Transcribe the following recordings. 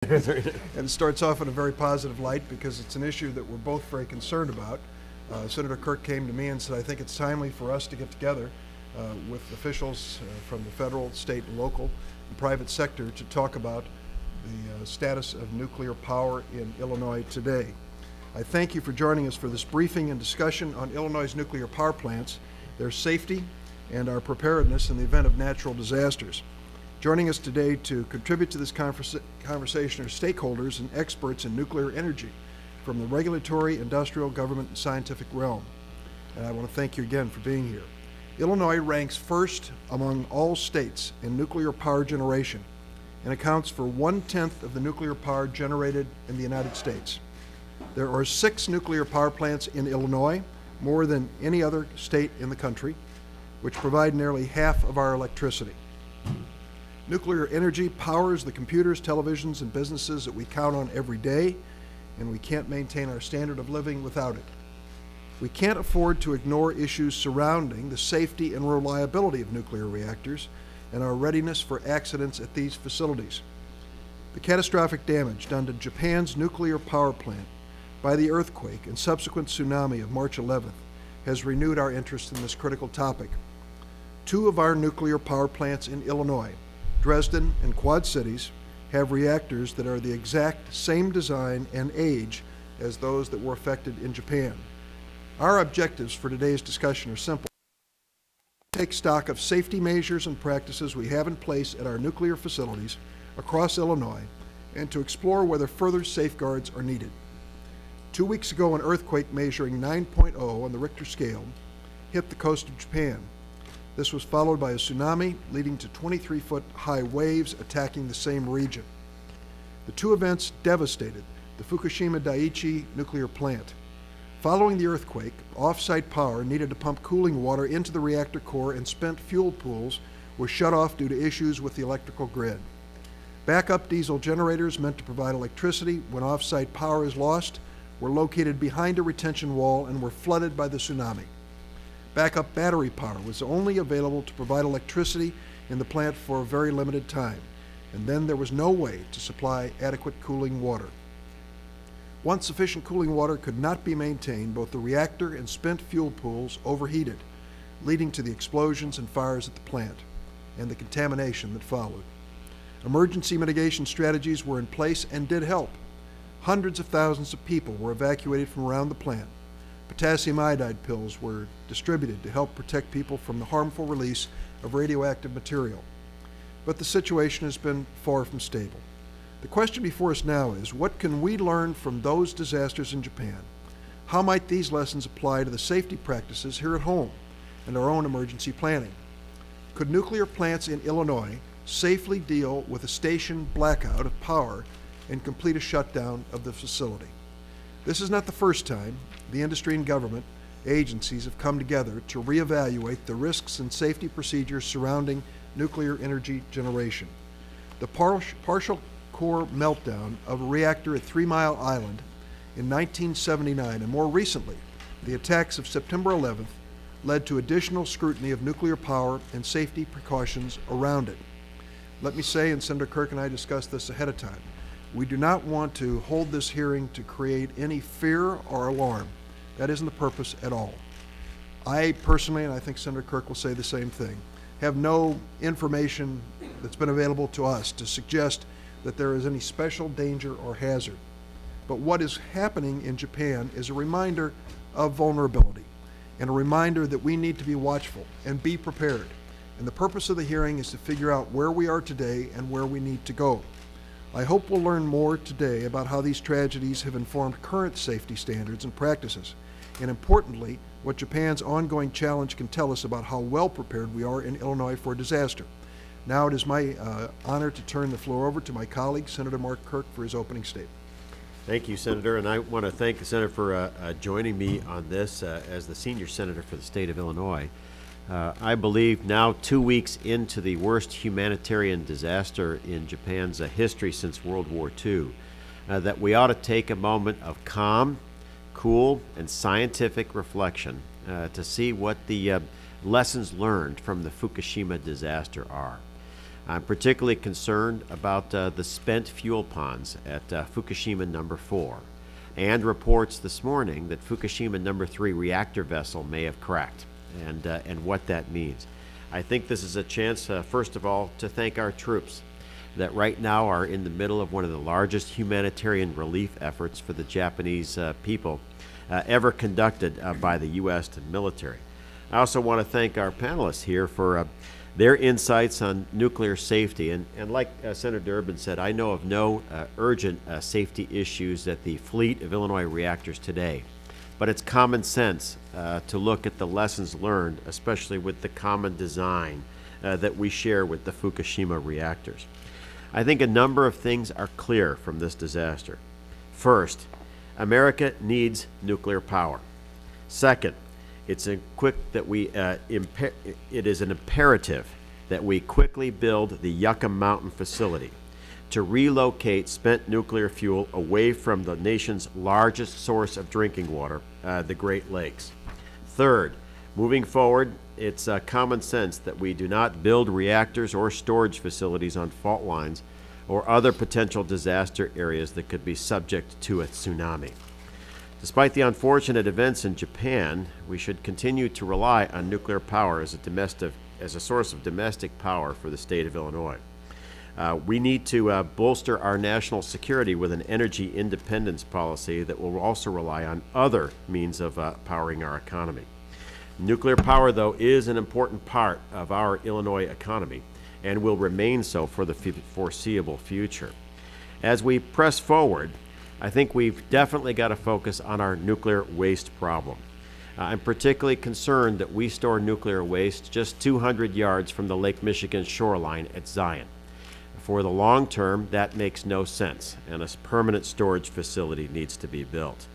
And it starts off in a very positive light because it's an issue that we're both very concerned about. Senator Kirk came to me and said, I think it's timely for us to get together with officials from the federal, state, and local and private sector to talk about the status of nuclear power in Illinois today. I thank you for joining us for this briefing and discussion on Illinois' nuclear power plants, their safety, and our preparedness in the event of natural disasters. Joining us today to contribute to this conversation are stakeholders and experts in nuclear energy from the regulatory, industrial, government, and scientific realm. And I want to thank you again for being here. Illinois ranks first among all states in nuclear power generation and accounts for 1/10 of the nuclear power generated in the United States. There are 6 nuclear power plants in Illinois, more than any other state in the country, which provide nearly half of our electricity. Nuclear energy powers the computers, televisions, and businesses that we count on every day, and we can't maintain our standard of living without it. We can't afford to ignore issues surrounding the safety and reliability of nuclear reactors and our readiness for accidents at these facilities. The catastrophic damage done to Japan's nuclear power plant by the earthquake and subsequent tsunami of March 11th has renewed our interest in this critical topic. 2 of our nuclear power plants in Illinois, Dresden and Quad Cities, have reactors that are the exact same design and age as those that were affected in Japan. Our objectives for today's discussion are simple. Take stock of safety measures and practices we have in place at our nuclear facilities across Illinois and to explore whether further safeguards are needed. 2 weeks ago, an earthquake measuring 9.0 on the Richter scale hit the coast of Japan. This was followed by a tsunami leading to 23-foot high waves attacking the same region. The 2 events devastated the Fukushima Daiichi nuclear plant. Following the earthquake, off-site power needed to pump cooling water into the reactor core and spent fuel pools were shut off due to issues with the electrical grid. Backup diesel generators meant to provide electricity when off-site power is lost were located behind a retention wall and were flooded by the tsunami. Backup battery power was only available to provide electricity in the plant for a very limited time, and then there was no way to supply adequate cooling water. Once sufficient cooling water could not be maintained, both the reactor and spent fuel pools overheated, leading to the explosions and fires at the plant and the contamination that followed. Emergency mitigation strategies were in place and did help. Hundreds of thousands of people were evacuated from around the plant. Potassium iodide pills were distributed to help protect people from the harmful release of radioactive material. But the situation has been far from stable. The question before us now is, what can we learn from those disasters in Japan? How might these lessons apply to the safety practices here at home and our own emergency planning? Could nuclear plants in Illinois safely deal with a station blackout of power and complete a shutdown of the facility? This is not the first time the industry and government agencies have come together to reevaluate the risks and safety procedures surrounding nuclear energy generation. The partial core meltdown of a reactor at 3 Mile Island in 1979, and more recently, the attacks of September 11th, led to additional scrutiny of nuclear power and safety precautions around it. Let me say, and Senator Kirk and I discussed this ahead of time, we do not want to hold this hearing to create any fear or alarm. That isn't the purpose at all. I personally, and I think Senator Kirk will say the same thing, have no information that's been available to us to suggest that there is any special danger or hazard. But what is happening in Japan is a reminder of vulnerability and a reminder that we need to be watchful and be prepared. And the purpose of the hearing is to figure out where we are today and where we need to go. I hope we'll learn more today about how these tragedies have informed current safety standards and practices, and importantly, what Japan's ongoing challenge can tell us about how well prepared we are in Illinois for disaster. Now it is my honor to turn the floor over to my colleague, Senator Mark Kirk, for his opening statement. Thank you, Senator, and I want to thank the Senator for joining me on this as the senior senator for the state of Illinois. I believe now 2 weeks into the worst humanitarian disaster in Japan's history since World War II, that we ought to take a moment of calm, cool, and scientific reflection to see what the lessons learned from the Fukushima disaster are. I'm particularly concerned about the spent fuel ponds at Fukushima number 4, and reports this morning that Fukushima number 3 reactor vessel may have cracked, and what that means. I think this is a chance, first of all, to thank our troops that right now are in the middle of one of the largest humanitarian relief efforts for the Japanese people ever conducted by the U.S. military. I also want to thank our panelists here for their insights on nuclear safety. And like Senator Durbin said, I know of no urgent safety issues at the fleet of Illinois reactors today. But it's common sense to look at the lessons learned, especially with the common design that we share with the Fukushima reactors. I think a number of things are clear from this disaster. First, America needs nuclear power. Second, it is an imperative that we quickly build the Yucca Mountain facility to relocate spent nuclear fuel away from the nation's largest source of drinking water, the Great Lakes. Third, moving forward, it's common sense that we do not build reactors or storage facilities on fault lines or other potential disaster areas that could be subject to a tsunami. Despite the unfortunate events in Japan, we should continue to rely on nuclear power as a source of domestic power for the state of Illinois. We need to bolster our national security with an energy independence policy that will also rely on other means of powering our economy. Nuclear power, though, is an important part of our Illinois economy and will remain so for the foreseeable future. As we press forward, I think we've definitely got to focus on our nuclear waste problem. I'm particularly concerned that we store nuclear waste just 200 yards from the Lake Michigan shoreline at Zion. For the long term, that makes no sense, and a permanent storage facility needs to be built.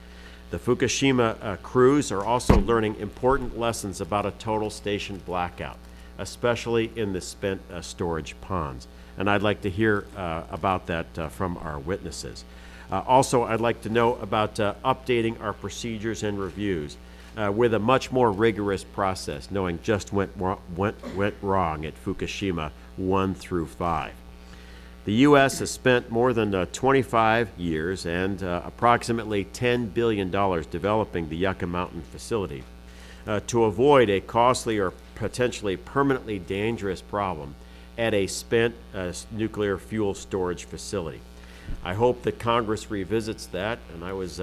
The Fukushima crews are also learning important lessons about a total station blackout, especially in the spent storage ponds. And I'd like to hear about that from our witnesses. Also, I'd like to know about updating our procedures and reviews with a much more rigorous process, knowing just what went wrong at Fukushima 1 through 5. The U.S. has spent more than 25 years and approximately $10 billion developing the Yucca Mountain facility to avoid a costly or potentially permanently dangerous problem at a spent nuclear fuel storage facility. I hope that Congress revisits that, and I was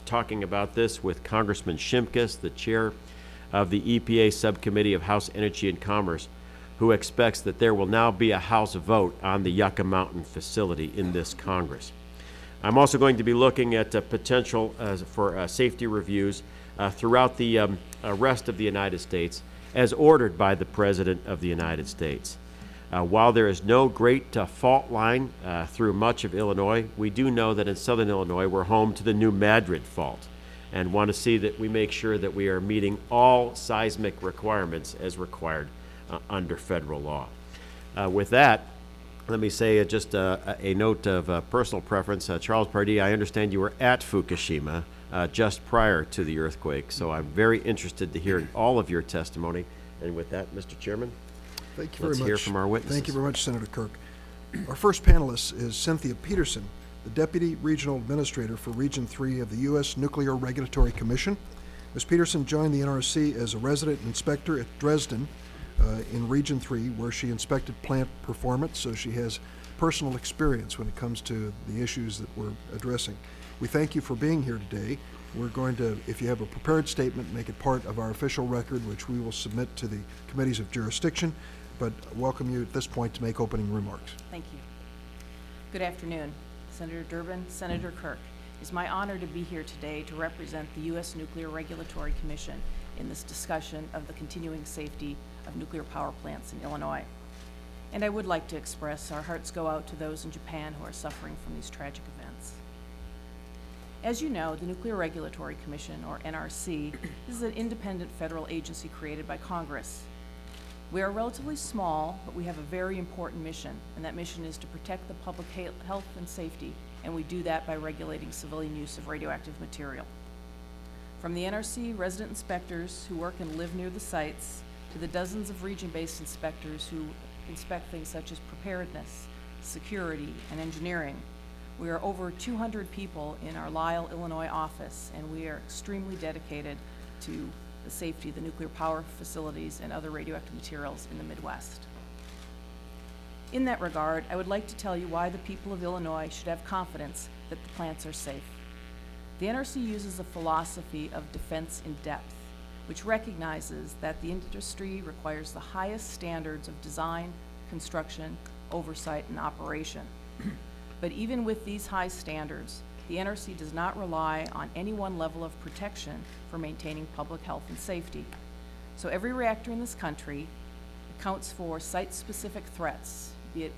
talking about this with Congressman Shimkus, the chair of the EPA Subcommittee of House Energy and Commerce, who expects that there will now be a House vote on the Yucca Mountain facility in this Congress. I'm also going to be looking at potential for safety reviews throughout the rest of the United States as ordered by the President of the United States. While there is no great fault line through much of Illinois, we do know that in southern Illinois we're home to the New Madrid Fault and want to see that we make sure that we are meeting all seismic requirements as required under federal law. With that, let me say just a note of personal preference. Charles Pardee, I understand you were at Fukushima just prior to the earthquake, so I'm very interested to hear all of your testimony. And with that, Mr. Chairman, thank you very much. Let's hear from our witnesses. Thank you very much, Senator Kirk. Our first panelist is Cynthia Peterson, the Deputy Regional Administrator for Region 3 of the U.S. Nuclear Regulatory Commission. Ms. Peterson joined the NRC as a resident inspector at Dresden in Region 3, where she inspected plant performance, so she has personal experience when it comes to the issues that we're addressing. We thank you for being here today. We're going to, if you have a prepared statement, make it part of our official record, which we will submit to the committees of jurisdiction, but welcome you at this point to make opening remarks. Thank you. Good afternoon, Senator Durbin, Senator Kirk. It's my honor to be here today to represent the U.S. Nuclear Regulatory Commission in this discussion of the continuing safety of nuclear power plants in Illinois. And I would like to express our hearts go out to those in Japan who are suffering from these tragic events. As you know, the Nuclear Regulatory Commission, or NRC, is an independent federal agency created by Congress. We are relatively small, but we have a very important mission, and that mission is to protect the public health and safety, and we do that by regulating civilian use of radioactive material. From the NRC resident inspectors who work and live near the sites, to the dozens of region-based inspectors who inspect things such as preparedness, security, and engineering. We are over 200 people in our Lisle, Illinois office, and we are extremely dedicated to the safety of the nuclear power facilities and other radioactive materials in the Midwest. In that regard, I would like to tell you why the people of Illinois should have confidence that the plants are safe. The NRC uses a philosophy of defense in depth, which recognizes that the industry requires the highest standards of design, construction, oversight, and operation. But even with these high standards, the NRC does not rely on any one level of protection for maintaining public health and safety. So every reactor in this country accounts for site-specific threats, be it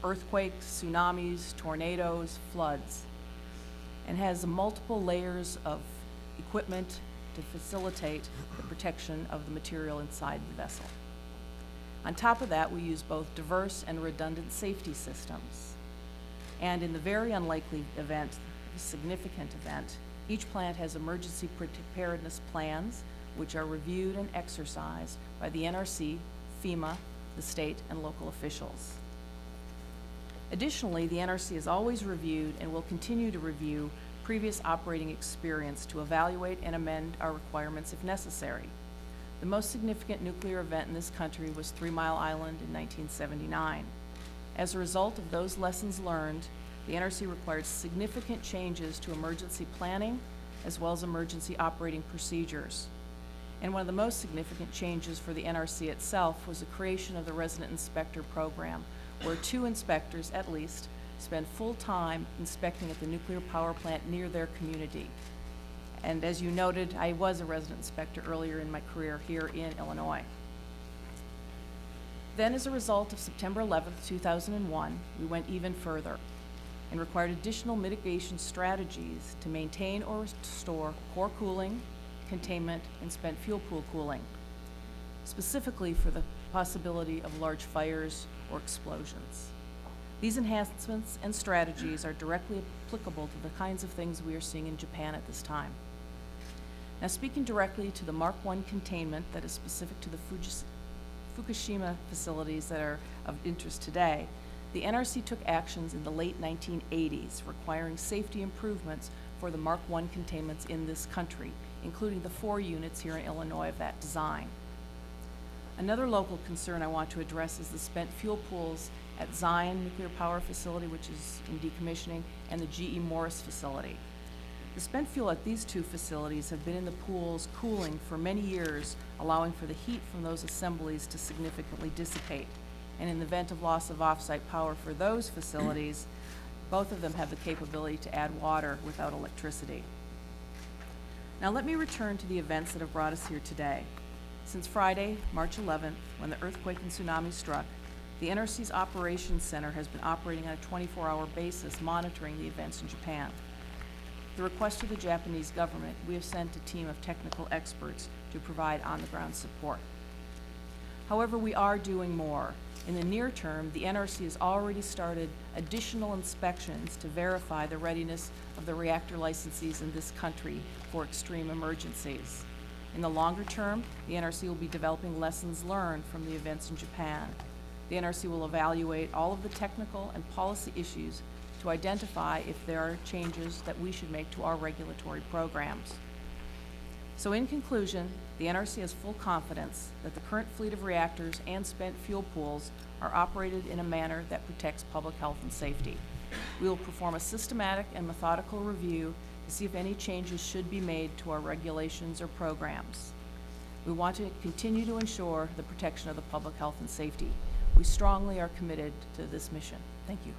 earthquakes, tsunamis, tornadoes, floods, and has multiple layers of equipment to facilitate the protection of the material inside the vessel. On top of that, we use both diverse and redundant safety systems. And in the very unlikely event, a significant event, each plant has emergency preparedness plans, which are reviewed and exercised by the NRC, FEMA, the state, and local officials. Additionally, the NRC has always reviewed and will continue to review previous operating experience to evaluate and amend our requirements if necessary. The most significant nuclear event in this country was 3 Mile Island in 1979. As a result of those lessons learned, the NRC required significant changes to emergency planning as well as emergency operating procedures. And one of the most significant changes for the NRC itself was the creation of the resident inspector program, where 2 inspectors at least spend full time inspecting at the nuclear power plant near their community. And as you noted, I was a resident inspector earlier in my career here in Illinois. Then, as a result of September 11th, 2001, we went even further and required additional mitigation strategies to maintain or restore core cooling, containment, and spent fuel pool cooling, specifically for the possibility of large fires or explosions. These enhancements and strategies are directly applicable to the kinds of things we are seeing in Japan at this time. Now, speaking directly to the Mark I containment that is specific to the Fukushima facilities that are of interest today, the NRC took actions in the late 1980s requiring safety improvements for the Mark I containments in this country, including the 4 units here in Illinois of that design. Another local concern I want to address is the spent fuel pools at Zion Nuclear Power Facility, which is in decommissioning, and the GE Morris facility. The spent fuel at these 2 facilities have been in the pools cooling for many years, allowing for the heat from those assemblies to significantly dissipate. And in the event of loss of off-site power for those facilities, both of them have the capability to add water without electricity. Now let me return to the events that have brought us here today. Since Friday, March 11th, when the earthquake and tsunami struck, the NRC's Operations Center has been operating on a 24-hour basis, monitoring the events in Japan. At the request of the Japanese government, we have sent a team of technical experts to provide on-the-ground support. However, we are doing more. In the near term, the NRC has already started additional inspections to verify the readiness of the reactor licensees in this country for extreme emergencies. In the longer term, the NRC will be developing lessons learned from the events in Japan. The NRC will evaluate all of the technical and policy issues to identify if there are changes that we should make to our regulatory programs. So in conclusion, the NRC has full confidence that the current fleet of reactors and spent fuel pools are operated in a manner that protects public health and safety. We will perform a systematic and methodical review to see if any changes should be made to our regulations or programs. We want to continue to ensure the protection of the public health and safety. We strongly are committed to this mission. Thank you.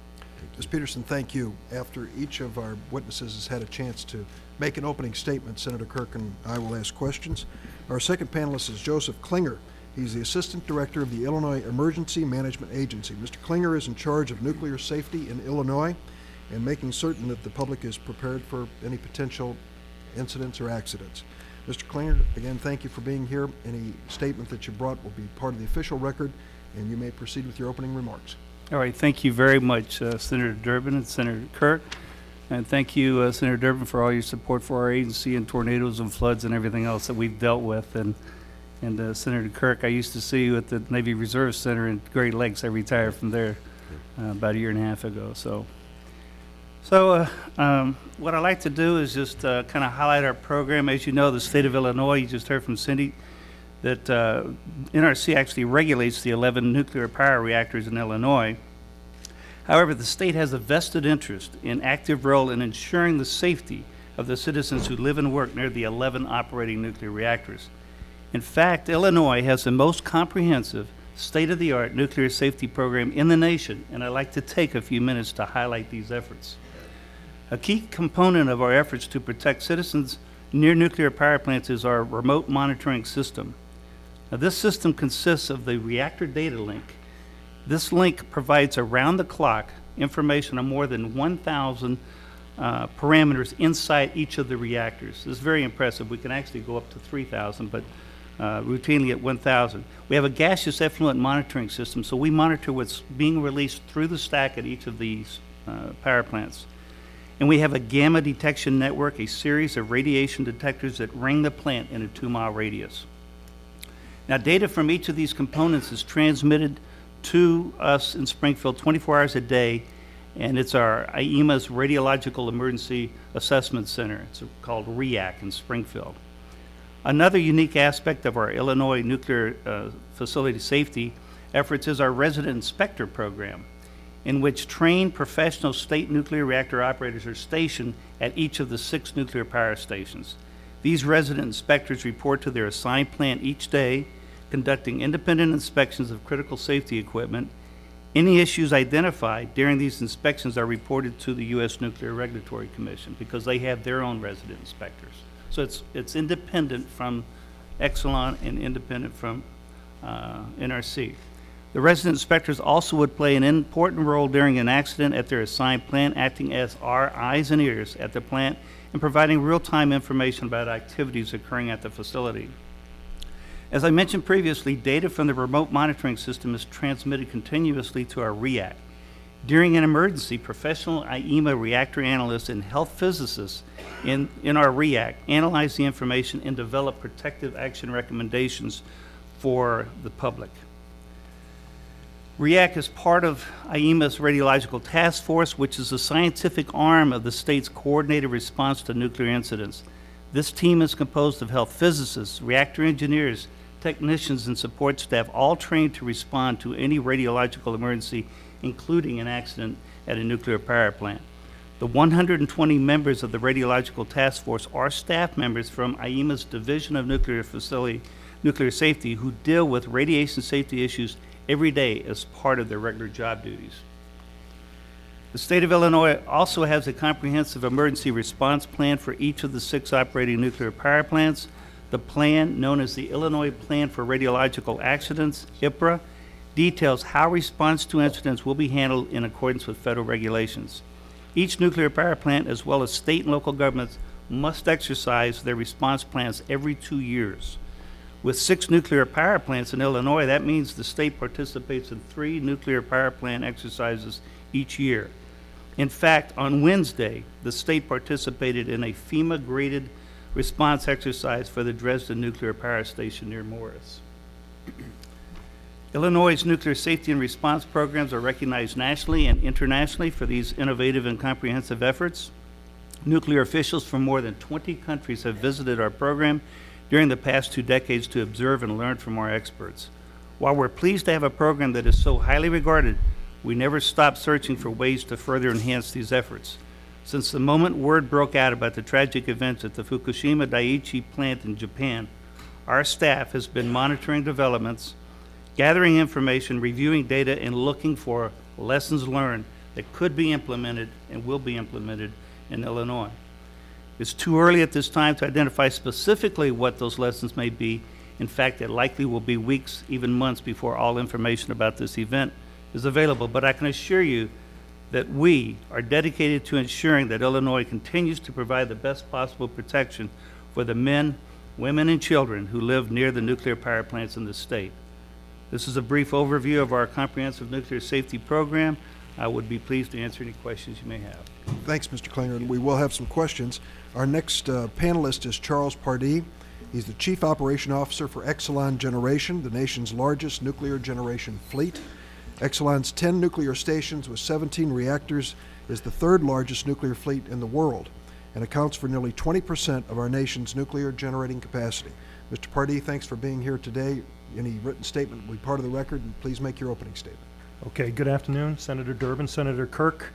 Ms. Peterson, thank you. After each of our witnesses has had a chance to make an opening statement, Senator Kirk and I will ask questions. Our second panelist is Joseph Klinger. He's the Assistant Director of the Illinois Emergency Management Agency. Mr. Klinger is in charge of nuclear safety in Illinois and making certain that the public is prepared for any potential incidents or accidents. Mr. Klinger, again, thank you for being here. Any statement that you brought will be part of the official record, and you may proceed with your opening remarks. All right, thank you very much, Senator Durbin and Senator Kirk. And thank you, Senator Durbin, for all your support for our agency and tornadoes and floods and everything else that we've dealt with. And And Senator Kirk, I used to see you at the Navy Reserve Center in Great Lakes. I retired from there about a year and a half ago. So what I like to do is just kind of highlight our program. As you know, the state of Illinois, you just heard from Cindy, that NRC actually regulates the 11 nuclear power reactors in Illinois. However, the state has a vested interest in active role in ensuring the safety of the citizens who live and work near the 11 operating nuclear reactors. In fact, Illinois has the most comprehensive, state-of-the-art nuclear safety program in the nation, and I'd like to take a few minutes to highlight these efforts. A key component of our efforts to protect citizens near nuclear power plants is our remote monitoring system. Now, this system consists of the reactor data link. This link provides around-the-clock information on more than 1,000 parameters inside each of the reactors. This is very impressive. We can actually go up to 3,000, but routinely at 1,000. We have a gaseous effluent monitoring system, so we monitor what's being released through the stack at each of these power plants. And we have a gamma detection network, a series of radiation detectors that ring the plant in a 2-mile radius. Now, data from each of these components is transmitted to us in Springfield 24 hours a day, and it's our IEMA's Radiological Emergency Assessment Center. It's called REAC in Springfield. Another unique aspect of our Illinois nuclear facility safety efforts is our resident inspector program, in which trained professional state nuclear reactor operators are stationed at each of the 6 nuclear power stations. These resident inspectors report to their assigned plant each day, conducting independent inspections of critical safety equipment. Any issues identified during these inspections are reported to the U.S. Nuclear Regulatory Commission because they have their own resident inspectors. So it's independent from Exelon and independent from NRC. The resident inspectors also would play an important role during an accident at their assigned plant, acting as our eyes and ears at the plant and providing real-time information about activities occurring at the facility. As I mentioned previously, data from the remote monitoring system is transmitted continuously to our REAC. During an emergency, professional IEMA reactor analysts and health physicists in our REAC analyze the information and develop protective action recommendations for the public. REAC is part of IEMA's Radiological Task Force, which is a scientific arm of the state's coordinated response to nuclear incidents. This team is composed of health physicists, reactor engineers, technicians, and support staff, all trained to respond to any radiological emergency, including an accident at a nuclear power plant. The 120 members of the Radiological Task Force are staff members from IEMA's Division of Nuclear Safety who deal with radiation safety issues every day as part of their regular job duties. The state of Illinois also has a comprehensive emergency response plan for each of the 6 operating nuclear power plants. The plan, known as the Illinois Plan for Radiological Accidents, IPRA, details how response to incidents will be handled in accordance with federal regulations. Each nuclear power plant, as well as state and local governments, must exercise their response plans every 2 years. With 6 nuclear power plants in Illinois, that means the state participates in 3 nuclear power plant exercises each year. In fact, on Wednesday, the state participated in a FEMA-graded response exercise for the Dresden Nuclear Power Station near Morris. Illinois' nuclear safety and response programs are recognized nationally and internationally for these innovative and comprehensive efforts. Nuclear officials from more than 20 countries have visited our program during the past 2 decades to observe and learn from our experts. While we're pleased to have a program that is so highly regarded, we never stop searching for ways to further enhance these efforts. Since the moment word broke out about the tragic events at the Fukushima Daiichi plant in Japan, our staff has been monitoring developments, gathering information, reviewing data, and looking for lessons learned that could be implemented and will be implemented in Illinois. It's too early at this time to identify specifically what those lessons may be. In fact, it likely will be weeks, even months, before all information about this event is available. But I can assure you that we are dedicated to ensuring that Illinois continues to provide the best possible protection for the men, women, and children who live near the nuclear power plants in the state. This is a brief overview of our comprehensive nuclear safety program. I would be pleased to answer any questions you may have. Thanks, Mr. Klinger. We will have some questions. Our next panelist is Charles Pardee. He's the Chief Operation Officer for Exelon Generation, the nation's largest nuclear generation fleet. Exelon's 10 nuclear stations with 17 reactors is the third largest nuclear fleet in the world and accounts for nearly 20% of our nation's nuclear generating capacity. Mr. Pardee, thanks for being here today. Any written statement will be part of the record, and please make your opening statement. Okay, good afternoon, Senator Durbin, Senator Kirk.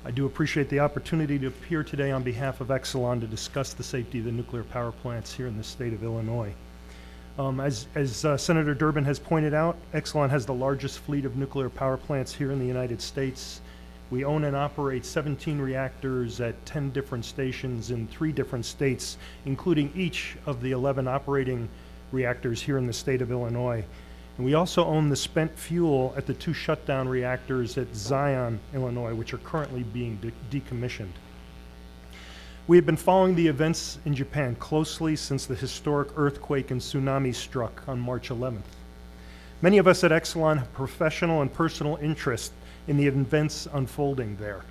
I do appreciate the opportunity to appear today on behalf of Exelon to discuss the safety of the nuclear power plants here in the state of Illinois. As Senator Durbin has pointed out, Exelon has the largest fleet of nuclear power plants here in the United States. We own and operate 17 reactors at 10 different stations in 3 different states, including each of the 11 operating reactors here in the state of Illinois. And we also own the spent fuel at the 2 shutdown reactors at Zion, Illinois, which are currently being decommissioned. We have been following the events in Japan closely since the historic earthquake and tsunami struck on March 11th. Many of us at Exelon have professional and personal interest in the events unfolding there.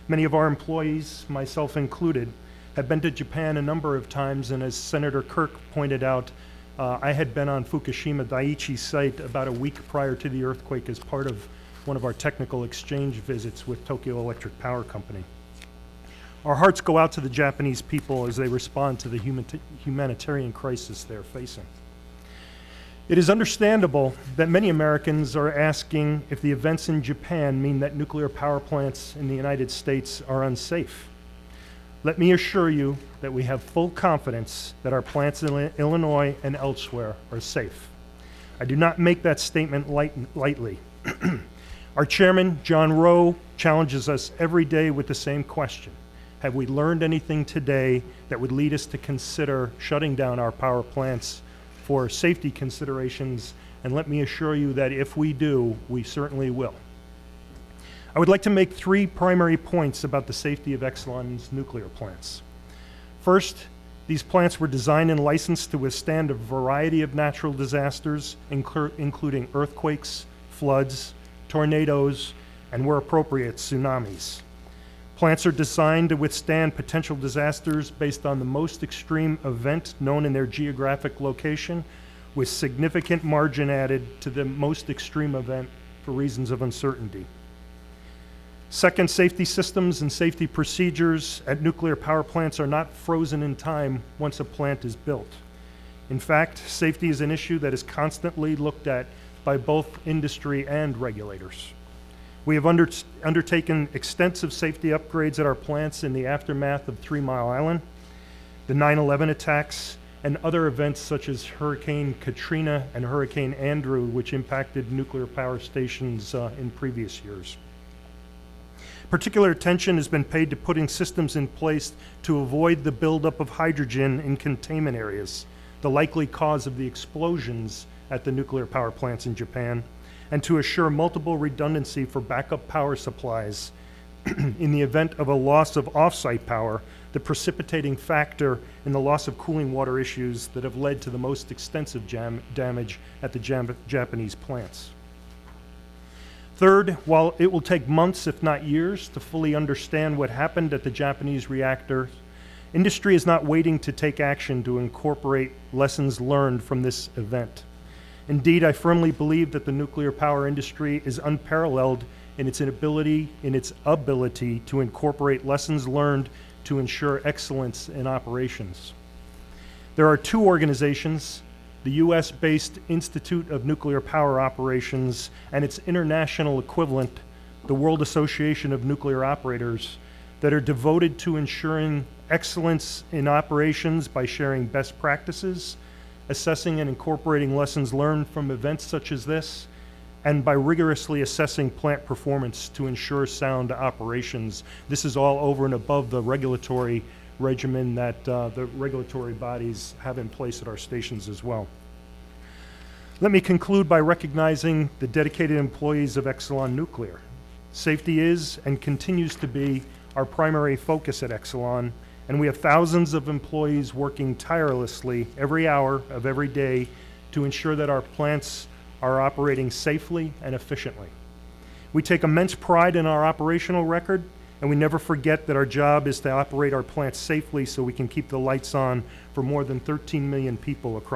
Many of our employees, myself included, have been to Japan a number of times, and as Senator Kirk pointed out, I had been on Fukushima Daiichi site about a week prior to the earthquake as part of one of our technical exchange visits with Tokyo Electric Power Company. Our hearts go out to the Japanese people as they respond to the humanitarian crisis they're facing. It is understandable that many Americans are asking if the events in Japan mean that nuclear power plants in the United States are unsafe. Let me assure you that we have full confidence that our plants in Illinois and elsewhere are safe. I do not make that statement lightly. Our chairman, John Rowe, challenges us every day with the same question. Have we learned anything today that would lead us to consider shutting down our power plants for safety considerations? And let me assure you that if we do, we certainly will. I would like to make 3 primary points about the safety of Exelon's nuclear plants. First, these plants were designed and licensed to withstand a variety of natural disasters, including earthquakes, floods, tornadoes, and where appropriate, tsunamis. Plants are designed to withstand potential disasters based on the most extreme event known in their geographic location, with significant margin added to the most extreme event for reasons of uncertainty. Second, safety systems and safety procedures at nuclear power plants are not frozen in time once a plant is built. In fact, safety is an issue that is constantly looked at by both industry and regulators. We have undertaken extensive safety upgrades at our plants in the aftermath of 3 Mile Island, the 9/11 attacks, and other events such as Hurricane Katrina and Hurricane Andrew, which impacted nuclear power stations in previous years. Particular attention has been paid to putting systems in place to avoid the buildup of hydrogen in containment areas, the likely cause of the explosions at the nuclear power plants in Japan, and to assure multiple redundancy for backup power supplies in the event of a loss of off-site power, the precipitating factor in the loss of cooling water issues that have led to the most extensive damage at the Japanese plants. Third, while it will take months, if not years, to fully understand what happened at the Japanese reactor, industry is not waiting to take action to incorporate lessons learned from this event. Indeed, I firmly believe that the nuclear power industry is unparalleled in its ability to incorporate lessons learned to ensure excellence in operations. There are 2 organizations, the US-based Institute of Nuclear Power Operations and its international equivalent, the World Association of Nuclear Operators, that are devoted to ensuring excellence in operations by sharing best practices, assessing and incorporating lessons learned from events such as this, and by rigorously assessing plant performance to ensure sound operations. This is all over and above the regulatory regimen that the regulatory bodies have in place at our stations as well. Let me conclude by recognizing the dedicated employees of Exelon Nuclear. Safety is and continues to be our primary focus at Exelon, and we have thousands of employees working tirelessly every hour of every day to ensure that our plants are operating safely and efficiently. We take immense pride in our operational record And we never forget that our job is to operate our plants safely so we can keep the lights on for more than 13 million people across